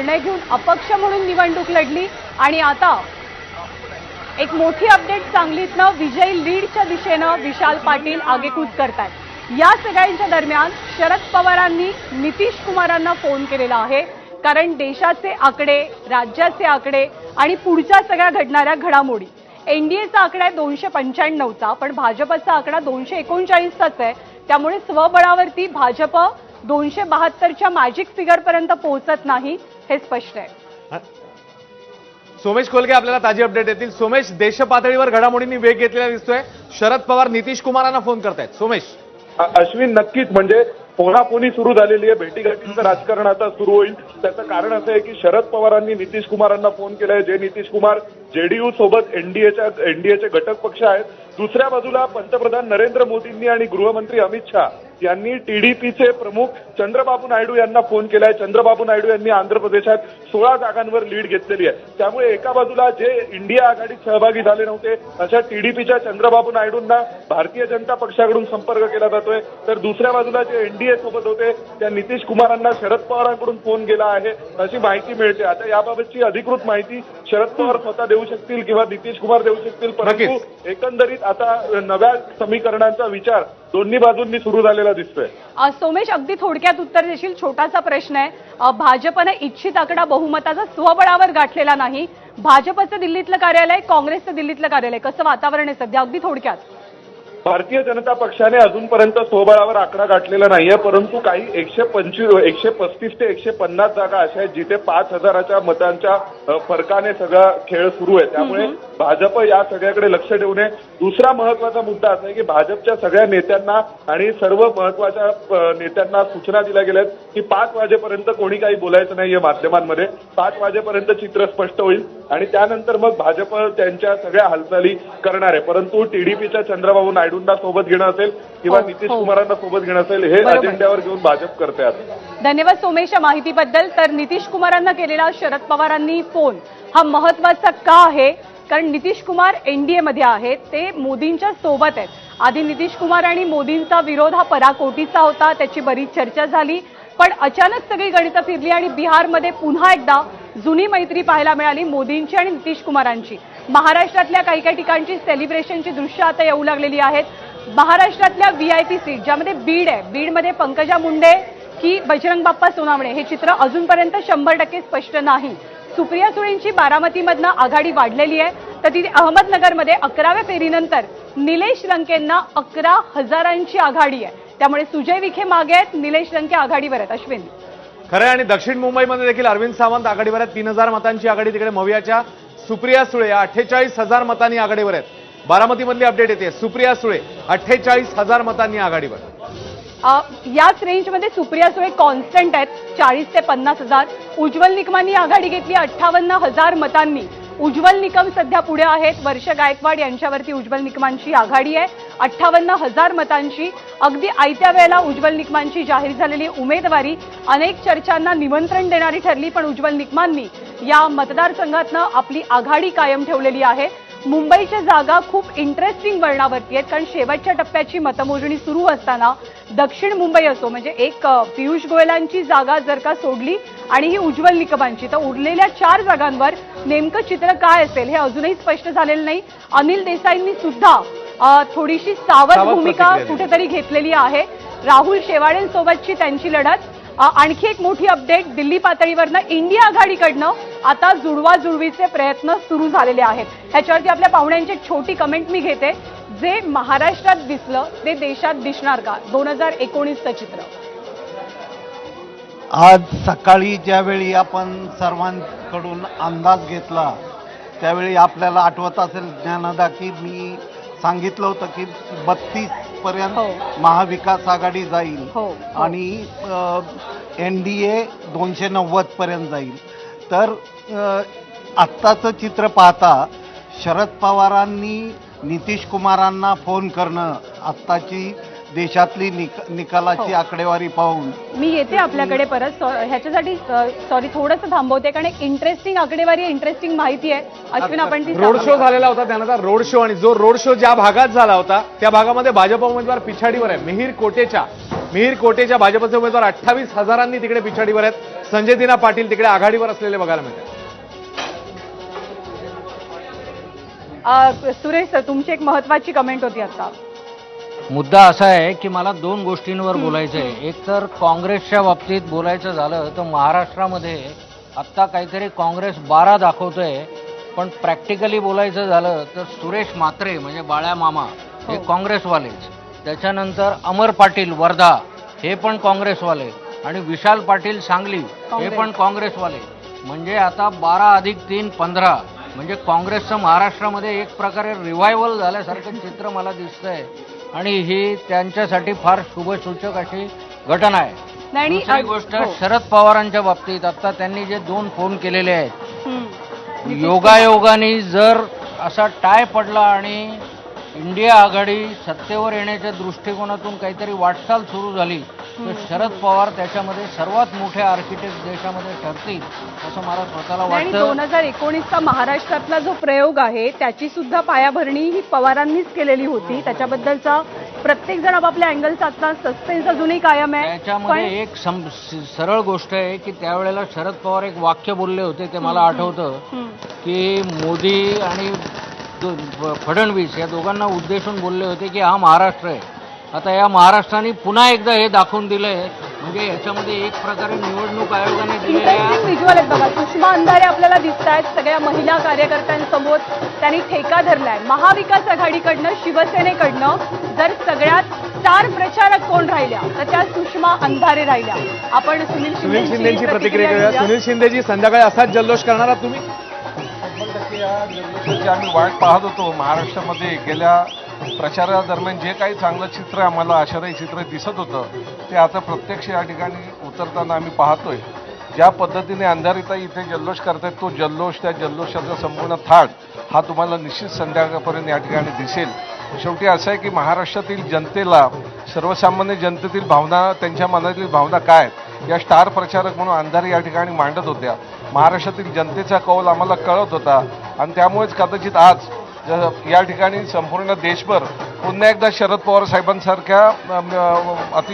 निर्णय घेऊन अपक्ष म्हणून निवडणूक लढली आणि आता एक मोठी अपडेट सांगलीतनं विजयी लीडच्या दिशेनं विशाल पाटील आगेकूच करतात। या सगळ्यांच्या दरम्यान शरद पवारांनी नितीश कुमारांना फोन केलेला आहे, कारण देशाचे आकडे, राज्याचे आकडे आणि पुढच्या सगळ्या घडणाऱ्या घडामोडी, एनडीएचा आकडा आहे 295चा, पण भाजपचा आकडा 239चाच आहे। त्यामुळे स्वबळावरती भाजप 272च्या मॅजिक फिगर पर्यंत पोहोचत नाही हे स्पष्ट आहे। सोमेश कोलगे आपल्याला ताजी अपडेट देतील। सोमेश, देश पातळीवर घडामोडींनी वेग घेतलेला दिसतोय। शरद पवार नितीश कुमारांना फोन करतायत। सोमेश, अश्विन, नक्कीच म्हणजे फोनाफोनी सुरू झालेली आहे, भेटीगाठींचं राजकारण आता सुरू होईल। त्याचं कारण असं आहे की शरद पवारांनी नितीश कुमारांना फोन केलाय, जे नितीश कुमार जेडीयू सोबत एनडीएचे घटक पक्ष आहेत। दुसऱ्या बाजूला पंतप्रधान नरेंद्र मोदींनी आणि गृहमंत्री अमित शाह यांनी टीडीपीचे प्रमुख चंद्रबाबू नायडू यांना फोन केलाय। चंद्रबाबू नायडू यांनी आंध्र प्रदेशात 16 जागांवर लीड घेतलेली आहे। त्यामुळे एका बाजूला जे इंडिया आघाडीत सहभागी झाले नव्हते अशा टीडीपीच्या चंद्रबाबू नायडूंना भारतीय जनता पक्षाकडून संपर्क केला जातोय, तर दुसऱ्या बाजूला जे एनडीए सोबत होते त्या नितीश कुमारांना शरद पवारांकडून फोन गेला आहे अशी माहिती मिळते। आता याबाबतची अधिकृत माहिती शरद पवार स्वतः देऊ शकतील किंवा नितीश कुमार देऊ शकतील, परंतु एकंदरीत आता नव्या समीकरणांचा विचार दोन्ही बाजूंनी सुरू झालेला दिसतोय। सोमेश, अगदी थोडक्यात उत्तर देशील? छोटासा प्रश्न आहे, भाजपने इच्छित आकडा बहुमताचा स्वबळावर गाठलेला नाही। भाजपचं दिल्लीतलं कार्यालय, काँग्रेसचं दिल्लीतलं कार्यालय, कसं वातावरण आहे सध्या? अगदी थोडक्यात। भारतीय जनता पक्षाने अजूनपर्यंत स्वबळावर आकडा गाठलेला नाहीये, परंतु काही 135 ते 150 जागा अशा आहेत जिथे 5000च्या मतांच्या फरकाने सगळा खेळ सुरू आहे। त्यामुळे भाजप या सगळ्याकडे लक्ष ठेवून आहे। दुसरा महत्वाचा मुद्दा असा आहे की भाजपच्या सगळ्या नेत्यांना आणि सर्व महत्वाच्या नेत्यांना सूचना दिल्या गेल्यात की 5 वाजेपर्यंत कोणी काही बोलायचं नाहीये माध्यमांमध्ये। 5 वाजेपर्यंत चित्र स्पष्ट होईल आणि त्यानंतर मग भाजप त्यांच्या सगळ्या हालचाली करणार आहे। परंतु टीडीपीच्या चंद्रबाबू नायडूंना सोबत घेणं असेल किंवा नितीश कुमारांना सोबत घेणं असेल, हे अजेंड्यावर घेऊन भाजप करते आता। धन्यवाद सोमेश या माहितीबद्दल। तर नितीश कुमारांना केलेला शरद पवारांनी फोन हा महत्वाचा का आहे? कारण नितीश कुमार एनडीए मध्ये आहेत, ते मोदींच्या सोबत आहेत। आधी नितीश कुमार आणि मोदींचा विरोध हा पराकोटीचा होता, त्याची बरीच चर्चा झाली, पण अचानक सगळी गणितं फिरली आणि बिहारमध्ये पुन्हा एकदा जुनी मैत्री पाहायला मिळाली मोदींची आणि नितीश कुमारांची। महाराष्ट्रातल्या काही ठिकाणची सेलिब्रेशनची दृश्य आता येऊ लागलेली आहेत। महाराष्ट्रातल्या व्हीआयपी सीट ज्यामध्ये बीड आहे, बीडमध्ये पंकजा मुंडे की बजरंग बाप्पा सोनावणे हे चित्र अजूनपर्यंत 100% स्पष्ट नाही। सुप्रिया सुळेंची बारामतीमधनं आघाडी वाढलेली आहे, तर तिथे अहमदनगरमध्ये 11व्या फेरीनंतर निलेश लंकेंना 11,000ची आघाडी आहे। त्यामुळे सुजय विखे मागे आहेत, निलेश लंके आघाडीवर आहेत। अश्विन, खरं आणि दक्षिण मुंबईमध्ये देखील अरविंद सावंत आघाडीवर आहेत। 3000 मतांची आघाडी तिकडे मवियाच्या सुप्रिया सुळे 48,000 मतांनी आघाडीवर आहेत। बारामतीमधली अपडेट येते, सुप्रिया सुळे 48,000 मतांनी आघाडीवर। याच रेंजमध्ये सुप्रिया सुळे कॉन्स्टंट आहेत, 40 ते 50,000। उज्ज्वल निकमांनी आघाडी घेतली 58,000 मतांनी। उज्ज्वल निकम सध्या पुढे आहेत, वर्ष गायकवाड यांच्यावरती उज्ज्वल निकमांची आघाडी आहे 58,000 मतांची। अगदी आयत्या वेळेला उज्ज्वल निकमांची जाहीर झालेली उमेदवारी अनेक चर्चांना निमंत्रण देणारी ठरली, पण उज्ज्वल निकमांनी या मतदारसंघातनं आपली आघाडी कायम ठेवलेली आहे। मुंबईच्या जागा खूप इंटरेस्टिंग वळणावरती आहेत, कारण शेवटच्या टप्प्याची मतमोजणी सुरू असताना दक्षिण मुंबई असो, म्हणजे एक पियुष गोयलांची जागा जर का सोडली आणि ही उज्ज्वल निकमांची, तर उरलेल्या 4 जागांवर नेमकं चित्र काय असेल हे अजूनही स्पष्ट झालेलं नाही। अनिल देसाईंनी सुद्धा थोडीशी सावध भूमिका कुठेतरी घेतलेली आहे। राहुल शेवाळेंसोबतची त्यांची लढत। आणखी एक मोठी अपडेट, दिल्ली पातळीवरनं इंडिया आघाडीकडनं आता जुळवाजुळवीचे प्रयत्न सुरू झालेले आहेत। ह्याच्यावरती आपल्या पाहुण्यांची एक छोटी कमेंट मी घेते, जे महाराष्ट्रात दिसलं ते देशात दिसणार का? 2019चं चित्र। आज सकाळी ज्यावेळी आपण सर्वांकडून अंदाज घेतला त्यावेळी आपल्याला आठवत असेल ज्ञानदा की मी सांगितलं होतं की 32 पर्यंत महाविकास आघाडी जाईल आणि एनडीए 290 पर्यंत जाईल। तर आत्ताचं चित्र पाहता शरद पवारांनी नितीश कुमारांना फोन करणं, आत्ताची देशातली निकालाची आकडेवारी पाहून मी येते आपल्याकडे परत। ह्याच्यासाठी सॉरी थोडंसं थांबवते, कारण एक इंटरेस्टिंग आकडेवारी, इंटरेस्टिंग माहिती आहे। अश्विन, आपण ती रोड शो झालेला होता त्यानंतर रोड शो, आणि जो रोड शो ज्या भागात झाला होता त्या भागामध्ये भाजप उमेदवार पिछाडीवर आहे। मिहीर कोटेच्या भाजपचे उमेदवार 28,000 तिकडे पिछाडीवर आहेत। संजय दिना पाटील तिकडे आघाडीवर असलेले बघायला मिळतात. सुरेश सर, तुमची एक महत्वाची कमेंट होती आता. मुद्दा असा आहे की मला दोन गोष्टींवर बोलायचं आहे. एक तर काँग्रेसच्या बाबतीत बोलायचं झालं तर महाराष्ट्रामध्ये आत्ता काहीतरी काँग्रेस 12 दाखवतोय, पण प्रॅक्टिकली बोलायचं झालं तर सुरेश म्हात्रे म्हणजे बाळ्या मामा हे काँग्रेसवालेच, त्याच्यानंतर अमर पाटील वर्धा हे पण काँग्रेसवाले आणि विशाल पाटील सांगली हे पण काँग्रेसवाले. म्हणजे आता 12 + 3 = 15 म्हणजे काँग्रेसचं महाराष्ट्रामध्ये एक प्रकारे रिव्हायवल झाल्यासारखं चित्र मला दिसतंय आणि ही त्यांच्यासाठी फार शुभसूचक अशी घटना आहे. नाही, दुसरी गोष्ट, हो. शरद पवारांच्या बाबतीत आता त्यांनी जे 2 फोन केलेले आहेत, हम्म. योगायोगाने जर असा टाय पडला आणि इंडिया आघाडी सत्तेवर येण्याच्या दृष्टिकोनातून काहीतरी वाटचाल सुरू झाली तर शरद पवार त्याच्यामध्ये सर्वात मोठे आर्किटेक्ट देशामध्ये ठरतील असं मला स्वतःला आणि वाटतं. 2019चा महाराष्ट्रातला जो प्रयोग आहे त्याची सुद्धा पायाभरणी ही पवारांनीच केलेली होती. त्याच्याबद्दलचा प्रत्येक जण आपापल्या अँगल्स आता सस्पेन्स अजूनही कायम आहे. त्याच्यामध्ये एक सरळ गोष्ट आहे की त्यावेळेला शरद पवार एक वाक्य बोलले होते, ते मला आठवतं की मोदी आणि फडणवीस या दोघांना उद्देशून बोलले होते की हा महाराष्ट्र आहे. आता या महाराष्ट्राने पुन्हा एकदा हे दाखवून दिलंय, म्हणजे याच्यामध्ये एक प्रकारे निवडणूक आयोगाने दिलेल्या इंटरेस्टिंग व्हिज्युअल आहेत बघा. सुषमा अंधारे आपल्याला दिसत आहेत सगळ्या महिला कार्यकर्त्यांसमोर. त्यांनी ठेका धरलाय महाविकास आघाडीकडनं, शिवसेनेकडनं. जर सगळ्यात स्टार प्रचारक कोण राहिल्या तर त्या सुषमा अंधारे राहिल्या. आपण सुनील शिंदेची प्रतिक्रिया घेऊया. सुनील शिंदेजी, संध्याकाळी असाच जल्लोष करणार आहात तुम्ही? 100% या जल्लोषाची आम्ही वाट पाहत होतो. महाराष्ट्रामध्ये गेल्या प्रचारादरम्यान जे काही चांगलं चित्र आम्हाला आशादायी चित्र दिसत होतं ते आता प्रत्यक्ष या ठिकाणी उतरताना आम्ही पाहतोय. ज्या पद्धतीने अंधारिताई इथे जल्लोष करतायत तो जल्लोष, त्या जल्लोषाचा संपूर्ण थाट हा तुम्हाला निश्चित संध्याकाळपर्यंत या ठिकाणी दिसेल. शेवटी असं आहे की महाराष्ट्रातील जनतेला, सर्वसामान्य जनतेतील भावना, त्यांच्या मनातील भावना काय या स्टार प्रचारक म्हणून अंधारे या ठिकाणी मांडत होत्या. महाराष्ट्रातील जनतेचा कौल आम्हाला कळत होता आणि त्यामुळेच कदाचित आज या ठिकाणी संपूर्ण देशभर पुन्हा एकदा शरद पवार साहेबांसारख्या अति